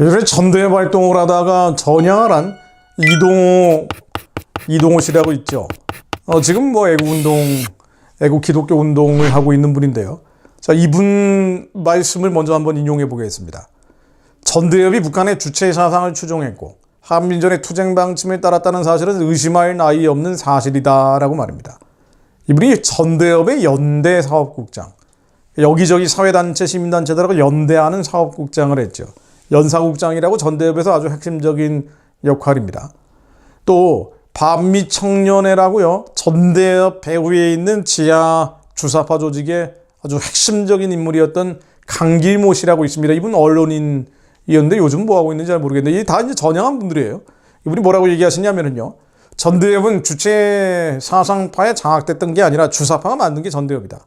예전에 전대협 활동을 하다가 전향을 한 이동호 씨라고 있죠. 지금 뭐 애국 기독교 운동을 하고 있는 분인데요. 자, 이분 말씀을 먼저 한번 인용해 보겠습니다. 전대협이 북한의 주체 사상을 추종했고 한민전의 투쟁 방침을 따랐다는 사실은 의심할 나위 없는 사실이다라고 말입니다. 이분이 전대협의 연대 사업국장, 여기저기 사회단체, 시민단체들하고 연대하는 사업국장을 했죠. 연사국장이라고 전대협에서 아주 핵심적인 역할입니다. 또 반미청년회라고요, 전대협 배후에 있는 지하 주사파 조직의 아주 핵심적인 인물이었던 강길모 씨라고 있습니다. 이분 언론인이었는데 요즘 뭐 하고 있는지 잘 모르겠는데 이게 다 이제 전향한 분들이에요. 이분이 뭐라고 얘기하시냐면요, 전대협은 주체 사상파에 장악됐던 게 아니라 주사파가 만든 게 전대협이다.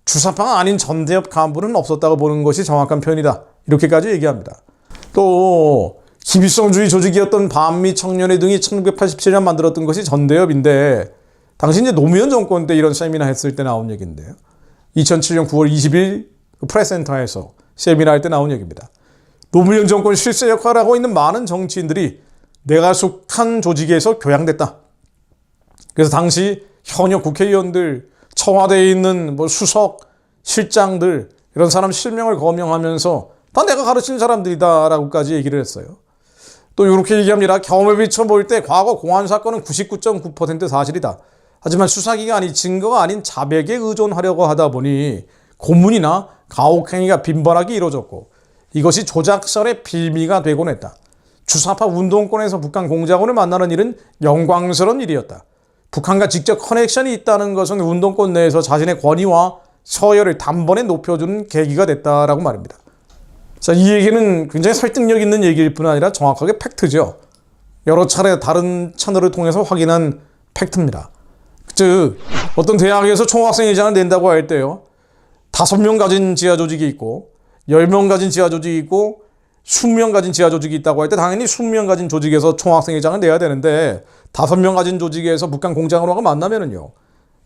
주사파가 아닌 전대협 간부는 없었다고 보는 것이 정확한 표현이다. 이렇게까지 얘기합니다. 또 기비성주의 조직이었던 반미청년회 등이 1987년 만들었던 것이 전대협인데, 당시 이제 노무현 정권 때 이런 세미나 했을 때 나온 얘기인데요. 2007년 9월 20일 프레스센터에서 세미나 할 때 나온 얘기입니다. 노무현 정권 실세 역할을 하고 있는 많은 정치인들이 내가 속한 조직에서 교양됐다. 그래서 당시 현역 국회의원들, 청와대에 있는 뭐 수석, 실장들, 이런 사람 실명을 거명하면서 다 내가 가르친 사람들이다 라고까지 얘기를 했어요. 또 이렇게 얘기합니다. 경험을 비춰볼 때 과거 공안 사건은 99.9% 사실이다. 하지만 수사기관이 증거가 아닌 자백에 의존하려고 하다 보니 고문이나 가혹행위가 빈번하게 이루어졌고 이것이 조작설의 빌미가 되곤 했다. 주사파 운동권에서 북한 공작원을 만나는 일은 영광스러운 일이었다. 북한과 직접 커넥션이 있다는 것은 운동권 내에서 자신의 권위와 서열을 단번에 높여주는 계기가 됐다라고 말입니다. 자, 이 얘기는 굉장히 설득력 있는 얘기일 뿐 아니라 정확하게 팩트죠. 여러 차례 다른 채널을 통해서 확인한 팩트입니다. 즉, 어떤 대학에서 총학생회장을 낸다고 할 때요, 5명 가진 지하 조직이 있고 10명 가진 지하 조직이 있고 20명 가진 지하 조직이 있다고 할 때 당연히 20명 가진 조직에서 총학생회장을 내야 되는데 5명 가진 조직에서 북한 공작원하고 만나면은요,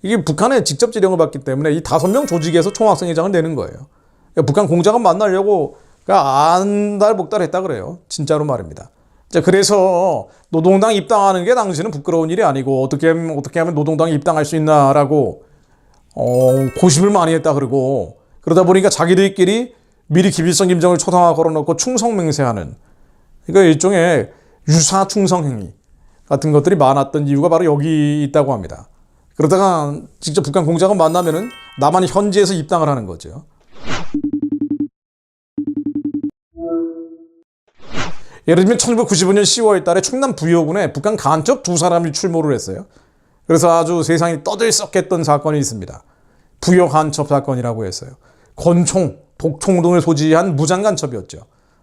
이게 북한에 직접 지령을 받기 때문에 이 5명 조직에서 총학생회장을 내는 거예요. 그러니까 북한 공작원 만나려고 안달복달 했다 그래요. 진짜로 말입니다. 자, 그래서 노동당 입당하는 게 당시는 부끄러운 일이 아니고 어떻게 하면 노동당에 입당할 수 있나라고 고심을 많이 했다 그러고, 그러다 보니까 자기들끼리 미리 김일성, 김정을 초상화 걸어놓고 충성맹세하는, 그러니까 일종의 유사 충성행위 같은 것들이 많았던 이유가 바로 여기 있다고 합니다. 그러다가 직접 북한 공작원 만나면은 남한 현지에서 입당을 하는 거죠. 예를 들면 1995년 10월 달에 충남 부여군에 북한 간첩 2사람이 출몰을 했어요. 그래서 아주 세상이 떠들썩했던 사건이 있습니다. 부여 간첩 사건이라고 했어요. 권총, 독총 등을 소지한 무장 간첩이었죠.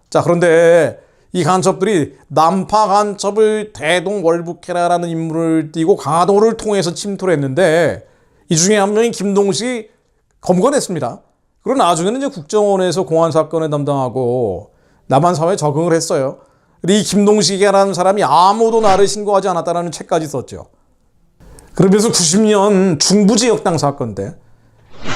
자, 그런데 이 간첩들이 남파 간첩을 대동 월북해라라는 임무를 띠고 강화도를 통해서 침투를 했는데 이 중에 한 명이 김동식이 검거됐습니다. 그리고 나중에는 이제 국정원에서 공안 사건을 담당하고 남한 사회에 적응을 했어요. 근데 이 김동식이라는 사람이 아무도 나를 신고하지 않았다는 책까지 썼죠. 그러면서 90년 중부지역당 사건 때,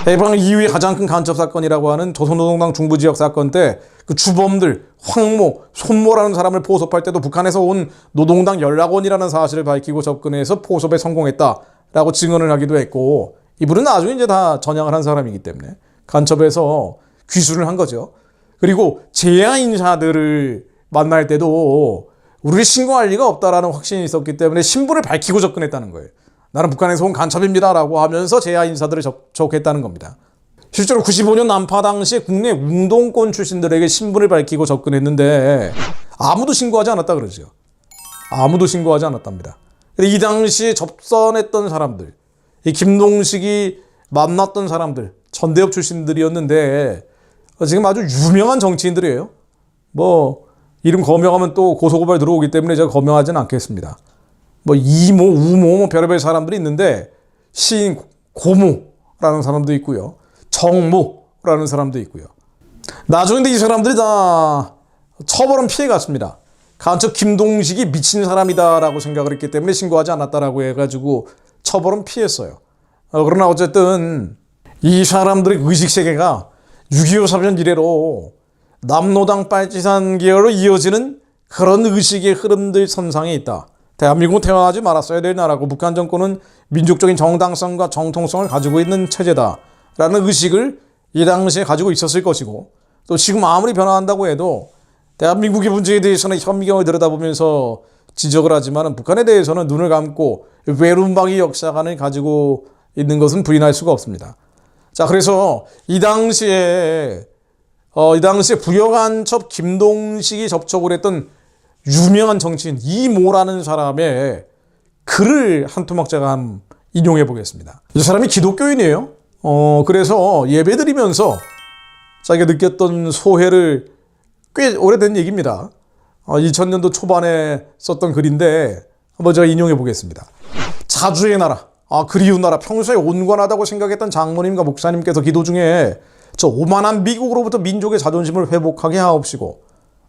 해방 이후에 가장 큰 간첩 사건이라고 하는 조선노동당 중부지역 사건 때 그 주범들 황모, 손모라는 사람을 포섭할 때도 북한에서 온 노동당 연락원이라는 사실을 밝히고 접근해서 포섭에 성공했다라고 증언을 하기도 했고, 이분은 나중에 이제 다 전향을 한 사람이기 때문에 간첩에서 귀순을 한 거죠. 그리고 재야 인사들을 만날 때도 우리를 신고할 리가 없다라는 확신이 있었기 때문에 신분을 밝히고 접근했다는 거예요. 나는 북한에서 온 간첩입니다라고 하면서 재야 인사들을 접촉했다는 겁니다. 실제로 95년 난파 당시에 국내 운동권 출신들에게 신분을 밝히고 접근했는데 아무도 신고하지 않았다 그러죠. 아무도 신고하지 않았답니다. 근데 이 당시에 접선했던 사람들, 이 김동식이 만났던 사람들, 전대협 출신들이었는데 지금 아주 유명한 정치인들이에요. 뭐 이름 거명하면 또 고소고발 들어오기 때문에 제가 거명하지는 않겠습니다. 뭐 이모, 우모, 뭐 별의별 사람들이 있는데 시인 고모라는 사람도 있고요, 정모라는 사람도 있고요. 나중에 이 사람들이 다 처벌은 피해갔습니다. 간첩 김동식이 미친 사람이다라고 생각을 했기 때문에 신고하지 않았다라고 해가지고 처벌은 피했어요. 그러나 어쨌든 이 사람들의 의식세계가 6.25 사변 이래로 남로당 빨치산 계열로 이어지는 그런 의식의 흐름들 선상에 있다. 대한민국은 태어나지 말았어야 될 나라고 북한 정권은 민족적인 정당성과 정통성을 가지고 있는 체제다라는 의식을 이 당시에 가지고 있었을 것이고, 또 지금 아무리 변화한다고 해도 대한민국의 문제에 대해서는 현미경을 들여다보면서 지적을 하지만 북한에 대해서는 눈을 감고 외눈박이 역사관을 가지고 있는 것은 부인할 수가 없습니다. 자, 그래서 이 당시에 부여간첩 김동식이 접촉을 했던 유명한 정치인 이모라는 사람의 글을 한 토막 제가 한번 인용해 보겠습니다. 이 사람이 기독교인이에요. 그래서 예배 드리면서 자기가 느꼈던 소회를, 꽤 오래된 얘기입니다. 2000년도 초반에 썼던 글인데 한번 제가 인용해 보겠습니다. 자주의 나라, 그리운 나라, 평소에 온건하다고 생각했던 장모님과 목사님께서 기도 중에 저 오만한 미국으로부터 민족의 자존심을 회복하게 하옵시고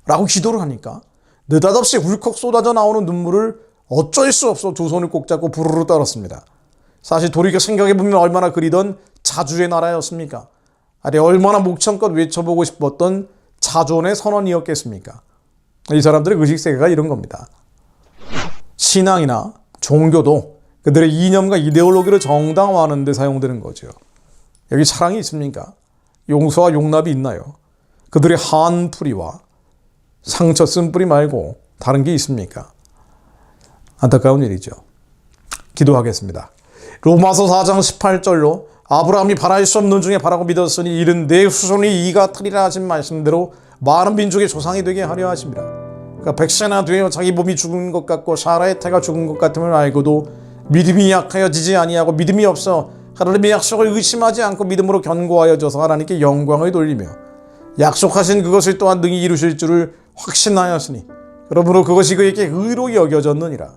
라고 기도를 하니까 느닷없이 울컥 쏟아져 나오는 눈물을 어쩔 수 없어 두 손을 꼭 잡고 부르르 떨었습니다. 사실 돌이켜 생각해보면 얼마나 그리던 자주의 나라였습니까? 아니, 얼마나 목청껏 외쳐보고 싶었던 자존의 선언이었겠습니까? 이 사람들의 의식세계가 이런 겁니다. 신앙이나 종교도 그들의 이념과 이데올로기를 정당화하는 데 사용되는 거죠. 여기 사랑이 있습니까? 용서와 용납이 있나요? 그들의 한풀이와 상처 쓴뿌리 말고 다른 게 있습니까? 안타까운 일이죠. 기도하겠습니다. 로마서 4장 18절로 아브라함이 바랄 수 없는 중에 바라고 믿었으니 이른 내 후손이 이가 트리라 하신 말씀대로 많은 민족의 조상이 되게 하려 하십니다. 그러니까 백세나 되어 자기 몸이 죽은 것 같고 사라의 태가 죽은 것 같음을 알고도 믿음이 약하여지지 아니하고 믿음이 없어 하나님의 약속을 의심하지 않고 믿음으로 견고하여져서 하나님께 영광을 돌리며 약속하신 그것을 또한 능히 이루실 줄을 확신하였으니 그러므로 그것이 그에게 의로 여겨졌느니라.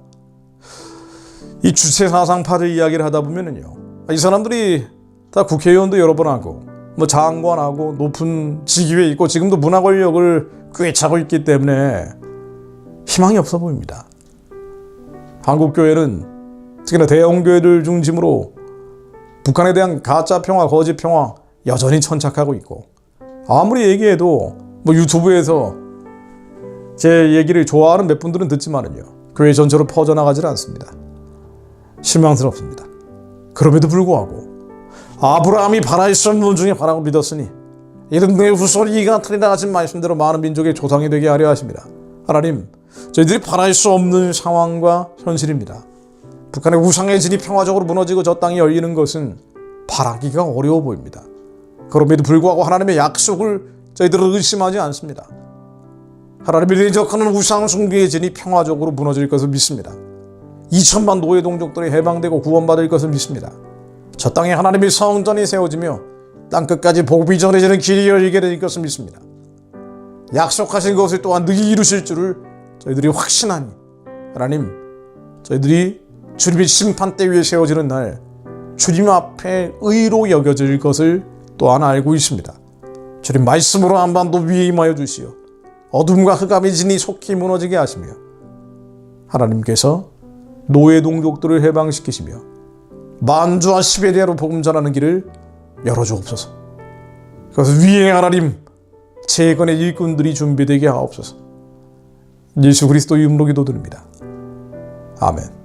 이 주체사상파들 이야기를 하다 보면은요, 이 사람들이 다 국회의원도 여러 번 하고 장관하고 높은 직위에 있고 지금도 문화 권력을 꿰차고 있기 때문에 희망이 없어 보입니다. 한국교회는 특히나 대형교회를 중심으로 북한에 대한 가짜 평화, 거짓 평화 여전히 천착하고 있고, 아무리 얘기해도 유튜브에서 제 얘기를 좋아하는 몇 분들은 듣지만은요, 교회 전체로 퍼져나가질 않습니다. 실망스럽습니다. 그럼에도 불구하고 아브라함이 바랄 수 없는 중에 바라고 믿었으니 이른 내 후손이 이가 트리라 하신 말씀대로 많은 민족의 조상이 되게 하려 하십니다. 하나님, 저희들이 바랄 수 없는 상황과 현실입니다. 북한의 우상의 진이 평화적으로 무너지고 저 땅이 열리는 것은 바라기가 어려워 보입니다. 그럼에도 불구하고 하나님의 약속을 저희들은 의심하지 않습니다. 하나님이 대적하는 우상 숭배의 진이 평화적으로 무너질 것을 믿습니다. 2천만 노예 동족들이 해방되고 구원받을 것을 믿습니다. 저 땅에 하나님의 성전이 세워지며 땅끝까지 복음이 전해지는 길이 열리게 될 것을 믿습니다. 약속하신 것을 또한 능히 이루실 줄을 저희들이 확신하니 하나님, 저희들이 주님의 심판대 위에 세워지는 날 주님 앞에 의로 여겨질 것을 또한 알고 있습니다. 주님 말씀으로 한반도 위에 임하여 주시어 어둠과 흑암의 진이 속히 무너지게 하시며 하나님께서 노예 동족들을 해방시키시며 만주와 시베리아로 복음 전하는 길을 열어주옵소서. 그래서 위에 하나님 재건의 일꾼들이 준비되게 하옵소서. 예수 그리스도 이름으로 기도드립니다. 아멘.